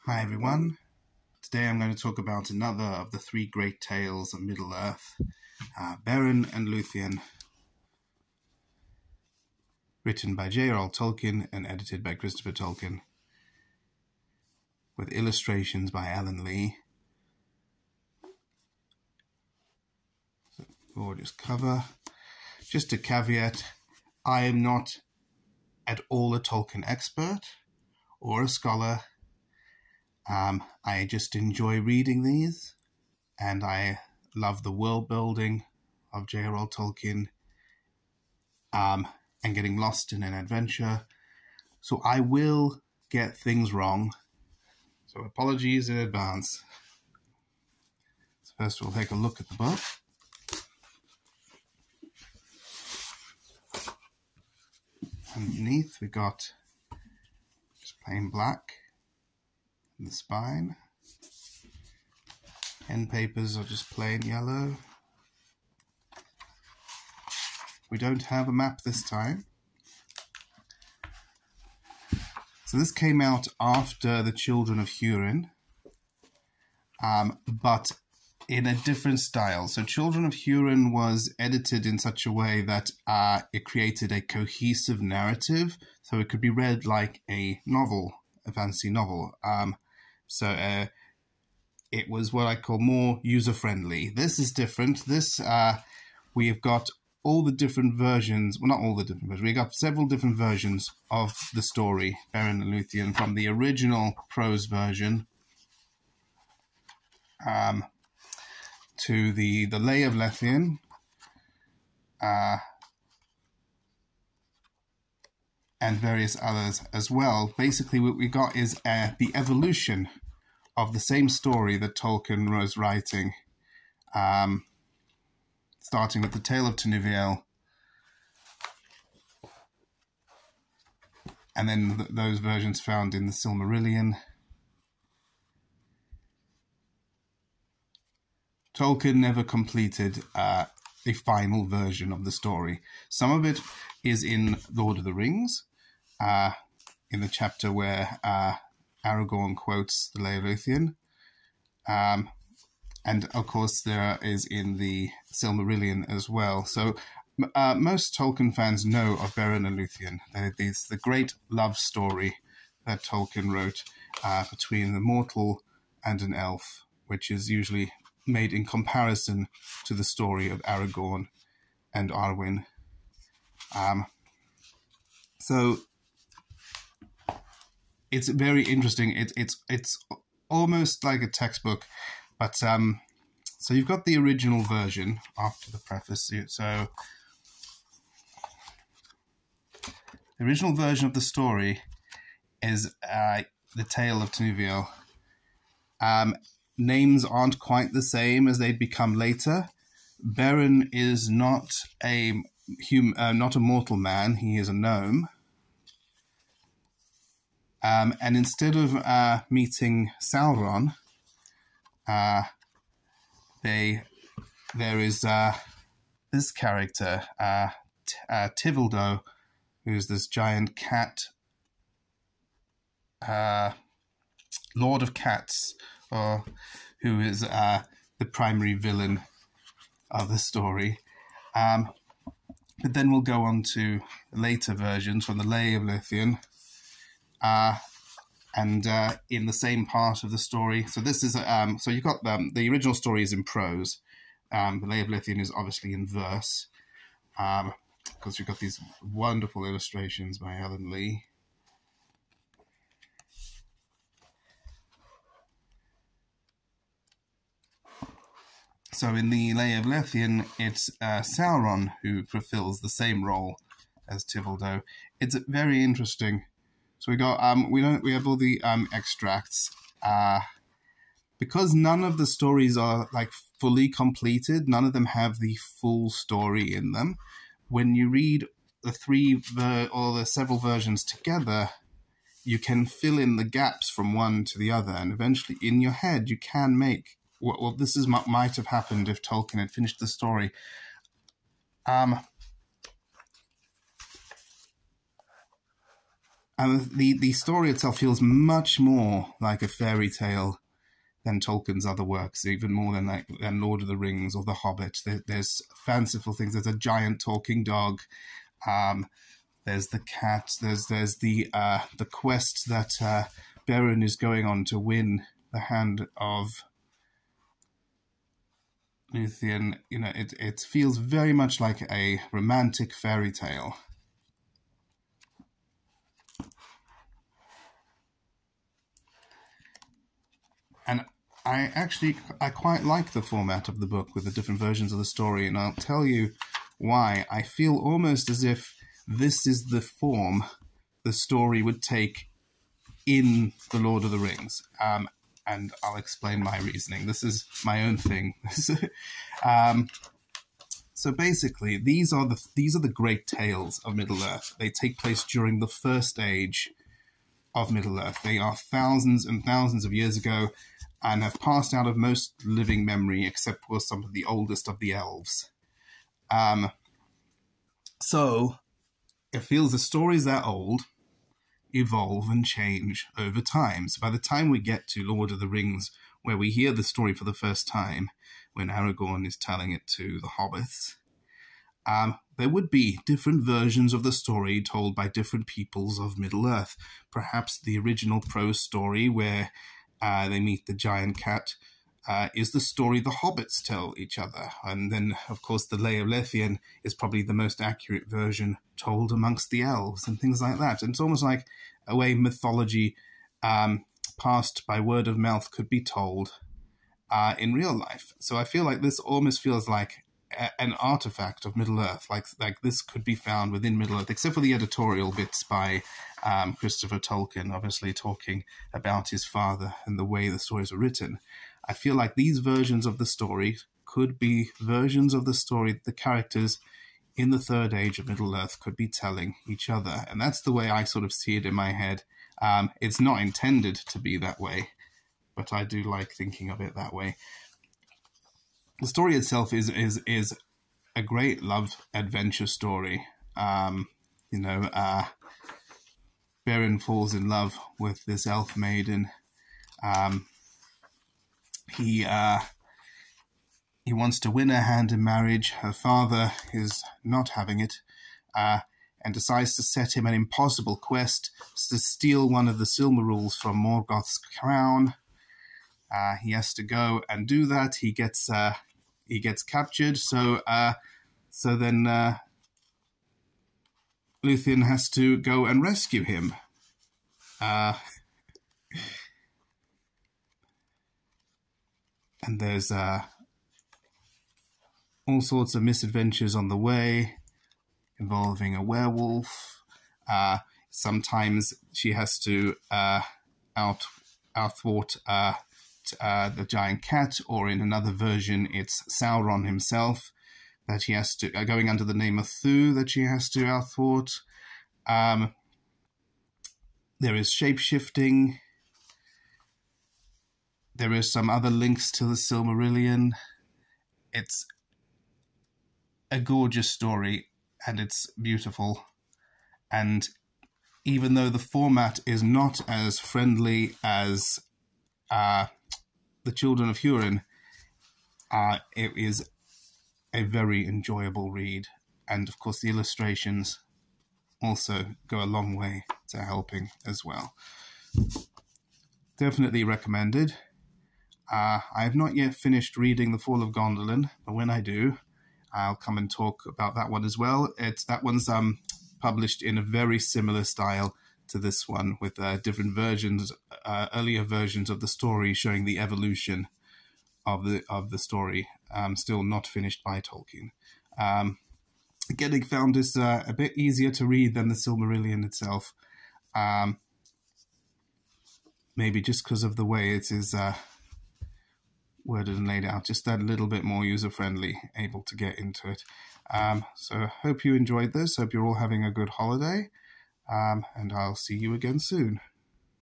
Hi everyone. Today I'm going to talk about another of the three great tales of Middle-earth, Beren and Luthien, written by J.R.R. Tolkien and edited by Christopher Tolkien, with illustrations by Alan Lee. So, gorgeous cover. Just a caveat, I am not at all a Tolkien expert or a scholar. I just enjoy reading these, and I love the world building of J.R.R. Tolkien, and getting lost in an adventure. So I will get things wrong. So apologies in advance. So first we'll take a look at the book. Underneath we got just plain black in the spine. End papers are just plain yellow. We don't have a map this time. So this came out after The Children of Hurin, but in a different style. So Children of Hurin was edited in such a way that it created a cohesive narrative, so it could be read like a novel, a fantasy novel. It was what I call more user-friendly. This is different. This, we have got all the different versions, well, not all the different versions, we got several different versions of the story, Beren and Luthien, from the original prose version to the Lay of Luthien, and various others as well. Basically, what we got is the evolution of the same story that Tolkien was writing, starting with the Tale of Tinuviel, and then those versions found in the Silmarillion. Tolkien never completed a final version of the story. Some of it is in Lord of the Rings, in the chapter where Aragorn quotes the Lay of Luthien. And of course there is in the Silmarillion as well. So most Tolkien fans know of Beren and Luthien. It's the great love story that Tolkien wrote between a mortal and an elf, which is usually made in comparison to the story of Aragorn and Arwen. So it's very interesting. It's almost like a textbook, but so you've got the original version after the preface. So the original version of the story is the Tale of Tinuviel. Names aren't quite the same as they'd become later. Beren is not a mortal man. He is a gnome. And instead of meeting Sauron, there is this character, Tivildo, who's this giant cat, Lord of Cats, who is the primary villain of the story. But then we'll go on to later versions from the Lay of Luthien, and in the same part of the story. So this is so you've got the original story is in prose. The Lay of Luthien is obviously in verse, because you've got these wonderful illustrations by Alan Lee. So in the Lay of Luthien, it's Sauron who fulfills the same role as Tivildo. It's very interesting. So we got we have all the extracts, because none of the stories are like fully completed. None of them have the full story in them. When you read the or the several versions together, you can fill in the gaps from one to the other, and eventually in your head you can make well, this is what might have happened if Tolkien had finished the story. And the story itself feels much more like a fairy tale than Tolkien's other works, even more than Lord of the Rings or The Hobbit. There's fanciful things. There's a giant talking dog. There's the cat. There's the quest that Beren is going on to win the hand of Luthien. You know, it feels very much like a romantic fairy tale. And I quite like the format of the book with the different versions of the story, and I'll tell you why. I feel almost as if this is the form the story would take in The Lord of the Rings. And I'll explain my reasoning. This is my own thing. So basically, these are the great tales of Middle-earth. They take place during the first age of Middle-earth. They are thousands and thousands of years ago and have passed out of most living memory except for some of the oldest of the elves. So it feels the stories that old evolve and change over time. So by the time we get to Lord of the Rings, where we hear the story for the first time, when Aragorn is telling it to the hobbits, there would be different versions of the story told by different peoples of Middle-earth. Perhaps the original prose story where they meet the giant cat is the story the hobbits tell each other. And then, of course, the Lay of Lethien is probably the most accurate version told amongst the elves and things like that. And it's almost like a way mythology passed by word of mouth could be told in real life. So I feel like this almost feels like an artifact of Middle-earth, like this could be found within Middle-earth, except for the editorial bits by Christopher Tolkien, obviously talking about his father and the way the stories were written. I feel like these versions of the story could be versions of the story the characters in the Third Age of Middle-earth could be telling each other. And that's the way I sort of see it in my head. It's not intended to be that way, but I do like thinking of it that way. The story itself is a great love adventure story. Beren falls in love with this elf maiden. He wants to win her hand in marriage. Her father is not having it, and decides to set him an impossible quest to steal one of the Silmarils from Morgoth's crown. He has to go and do that. He gets captured. So then Luthien has to go and rescue him. And there's all sorts of misadventures on the way, involving a werewolf. Sometimes she has to outthwart the giant cat, or in another version, it's Sauron himself that he has to, going under the name of Thu, that she has to outthwart. There is shape-shifting. There is some other links to the Silmarillion. It's a gorgeous story, and it's beautiful. And even though the format is not as friendly as The Children of Hurin, it is a very enjoyable read. And of course the illustrations also go a long way to helping as well. Definitely recommended. I have not yet finished reading The Fall of Gondolin, but when I do, I'll come and talk about that one as well. That one's published in a very similar style to this one, with different versions, earlier versions of the story showing the evolution of the story, still not finished by Tolkien. Getting found is a bit easier to read than the Silmarillion itself. Maybe just because of the way it is worded and laid out, just that little bit more user-friendly, able to get into it. So I hope you enjoyed this. Hope you're all having a good holiday. And I'll see you again soon.